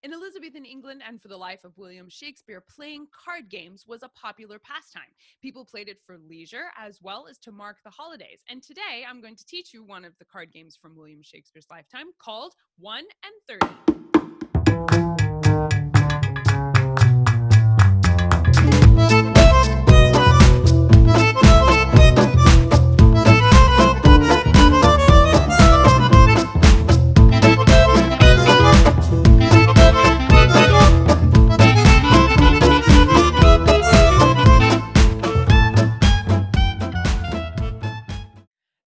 In Elizabethan England and for the life of William Shakespeare, playing card games was a popular pastime. People played it for leisure as well as to mark the holidays. And today I'm going to teach you one of the card games from William Shakespeare's lifetime called 1 and 30.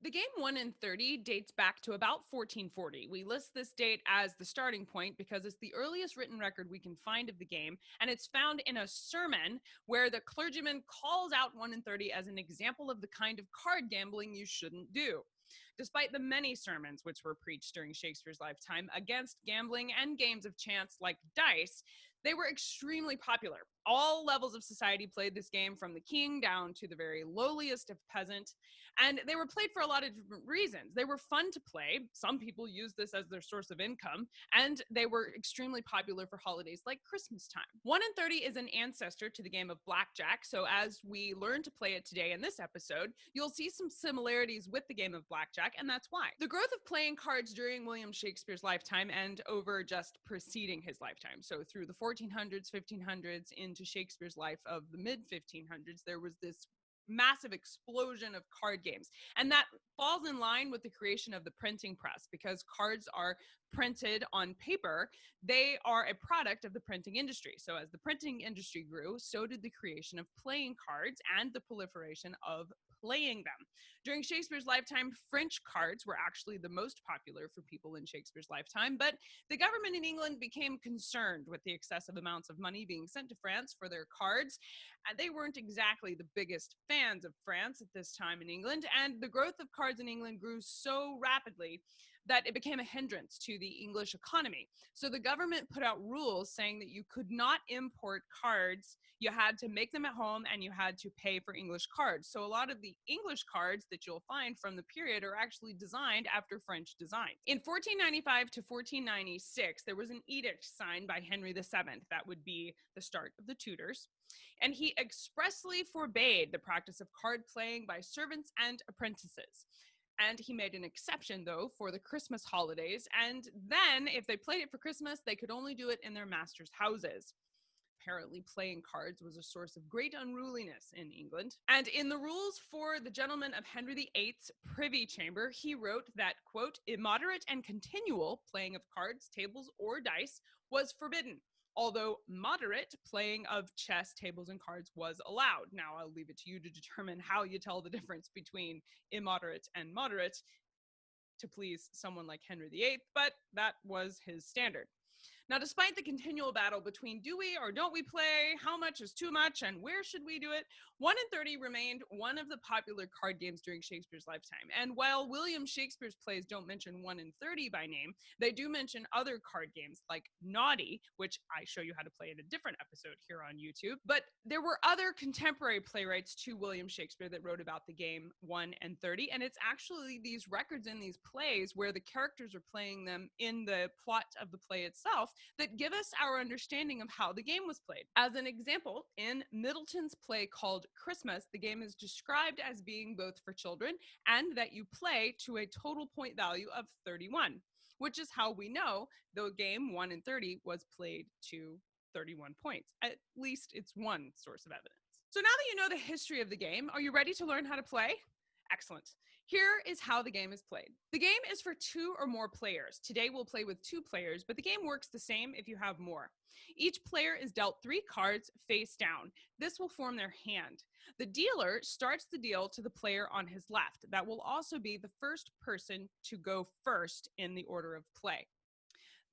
The game 1 in 30 dates back to about 1440. We list this date as the starting point because it's the earliest written record we can find of the game, and it's found in a sermon where the clergyman calls out 1 in 30 as an example of the kind of card gambling you shouldn't do. Despite the many sermons which were preached during Shakespeare's lifetime against gambling and games of chance like dice, they were extremely popular. All levels of society played this game, from the king down to the very lowliest of peasant, and they were played for a lot of different reasons. They were fun to play. Some people used this as their source of income, and they were extremely popular for holidays like Christmas time. 1 in 30 is an ancestor to the game of Blackjack, so as we learn to play it today in this episode, you'll see some similarities with the game of Blackjack, and that's why. The growth of playing cards during William Shakespeare's lifetime and over just preceding his lifetime, so through the 1400s, 1500s, into Shakespeare's life of the mid-1500s, there was this massive explosion of card games. And that falls in line with the creation of the printing press, because cards are printed on paper. They are a product of the printing industry. So as the printing industry grew, so did the creation of playing cards and the proliferation of playing them. During Shakespeare's lifetime, French cards were actually the most popular for people in Shakespeare's lifetime, but the government in England became concerned with the excessive amounts of money being sent to France for their cards. They weren't exactly the biggest fans of France at this time in England, and the growth of cards in England grew so rapidly that it became a hindrance to the English economy. So the government put out rules saying that you could not import cards. You had to make them at home, and you had to pay for English cards. So a lot of the English cards that you'll find from the period are actually designed after French design. In 1495 to 1496, there was an edict signed by Henry VII. That would be the start of the Tudors. And he expressly forbade the practice of card playing by servants and apprentices. And he made an exception, though, for the Christmas holidays. And then, if they played it for Christmas, they could only do it in their master's houses. Apparently, playing cards was a source of great unruliness in England. And in the rules for the gentlemen of Henry VIII's privy chamber, he wrote that, quote, immoderate and continual playing of cards, tables, or dice was forbidden, although moderate playing of chess, tables, and cards was allowed. Now, I'll leave it to you to determine how you tell the difference between immoderate and moderate to please someone like Henry VIII, but that was his standard. Now, despite the continual battle between do we or don't we play, how much is too much, and where should we do it, 1 in 30 remained one of the popular card games during Shakespeare's lifetime. And while William Shakespeare's plays don't mention 1 in 30 by name, they do mention other card games like Naughty, which I show you how to play in a different episode here on YouTube. But there were other contemporary playwrights to William Shakespeare that wrote about the game 1 and 30, and it's actually these records in these plays where the characters are playing them in the plot of the play itself that give us our understanding of how the game was played. As an example, in Middleton's play called Christmas, the game is described as being both for children and that you play to a total point value of 31, which is how we know the game 1 in 30 was played to 31 points. At least it's one source of evidence. So now that you know the history of the game, are you ready to learn how to play? Excellent. Here is how the game is played. The game is for 2 or more players. Today we'll play with 2 players, but the game works the same if you have more. Each player is dealt 3 cards face down. This will form their hand. The dealer starts the deal to the player on his left. That will also be the first person to go first in the order of play.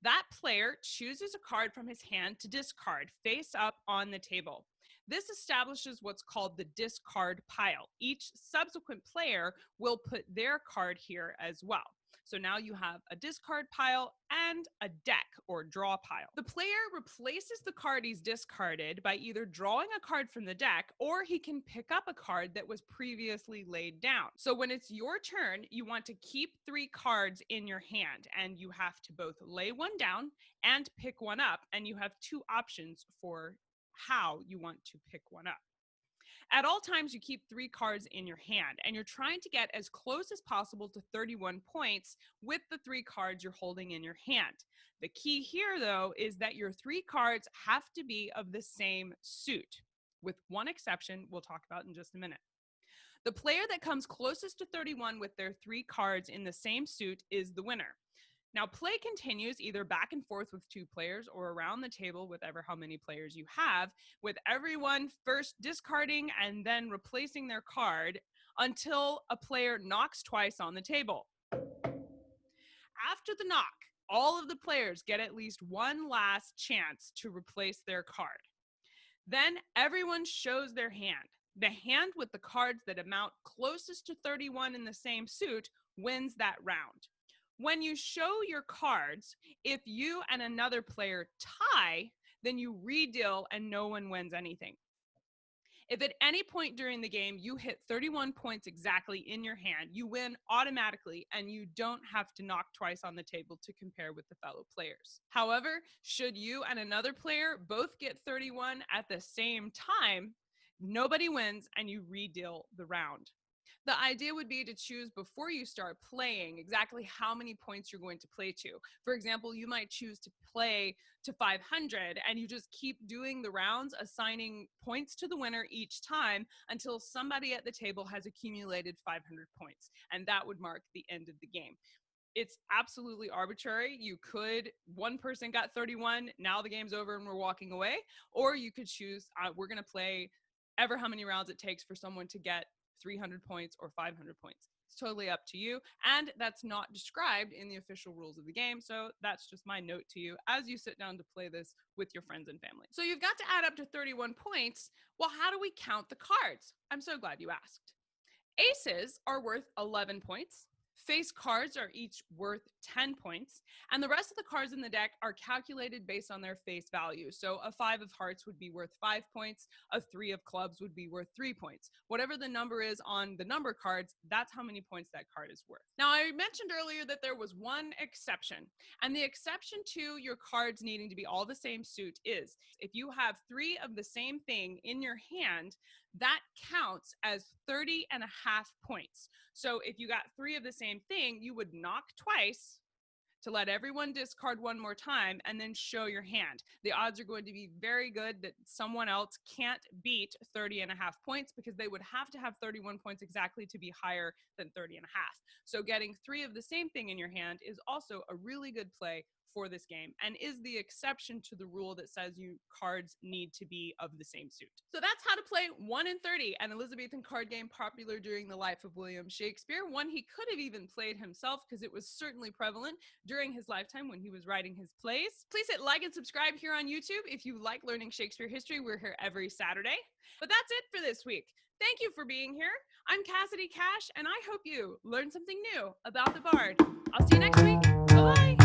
That player chooses a card from his hand to discard face up on the table. This establishes what's called the discard pile. Each subsequent player will put their card here as well. So now you have a discard pile and a deck or draw pile. The player replaces the card he's discarded by either drawing a card from the deck, or he can pick up a card that was previously laid down. So when it's your turn, you want to keep 3 cards in your hand, and you have to both lay one down and pick one up, and you have 2 options for how you want to pick one up. At all times, you keep 3 cards in your hand, and you're trying to get as close as possible to 31 points with the 3 cards you're holding in your hand. The key here, though, is that your 3 cards have to be of the same suit, with one exception we'll talk about in just a minute. The player that comes closest to 31 with their 3 cards in the same suit is the winner. Now, play continues either back and forth with 2 players or around the table with ever how many players you have, with everyone first discarding and then replacing their card until a player knocks twice on the table. After the knock, all of the players get at least one last chance to replace their card. Then everyone shows their hand. The hand with the cards that amount closest to 31 in the same suit wins that round. When you show your cards, if you and another player tie, then you redeal and no one wins anything. If at any point during the game you hit 31 points exactly in your hand, you win automatically and you don't have to knock twice on the table to compare with the fellow players. However, should you and another player both get 31 at the same time, nobody wins and you redeal the round. The idea would be to choose before you start playing exactly how many points you're going to play to. For example, you might choose to play to 500 and you just keep doing the rounds, assigning points to the winner each time until somebody at the table has accumulated 500 points. And that would mark the end of the game. It's absolutely arbitrary. You could, one person got 31, now the game's over and we're walking away. Or you could choose, we're going to play ever how many rounds it takes for someone to get 300 points or 500 points. It's totally up to you. And that's not described in the official rules of the game. So that's just my note to you as you sit down to play this with your friends and family. So you've got to add up to 31 points. Well, how do we count the cards? I'm so glad you asked. Aces are worth 11 points. Face cards are each worth 10 points, and the rest of the cards in the deck are calculated based on their face value. So a 5 of hearts would be worth 5 points, a 3 of clubs would be worth 3 points. Whatever the number is on the number cards, that's how many points that card is worth. Now, I mentioned earlier that there was one exception, and the exception to your cards needing to be all the same suit is if you have 3 of the same thing in your hand, that counts as 30 and a half points. So if you got 3 of the same thing, you would knock twice to let everyone discard one more time and then show your hand. The odds are going to be very good that someone else can't beat 30 and a half points because they would have to have 31 points exactly to be higher than 30 and a half. So getting 3 of the same thing in your hand is also a really good play for this game and is the exception to the rule that says you cards need to be of the same suit. So that's how to play 1 in 30, an Elizabethan card game popular during the life of William Shakespeare, one he could have even played himself because it was certainly prevalent during his lifetime when he was writing his plays. Please hit like and subscribe here on YouTube if you like learning Shakespeare history. We're here every Saturday. But that's it for this week. Thank you for being here. I'm Cassidy Cash, and I hope you learned something new about the Bard. I'll see you next week. Bye-bye.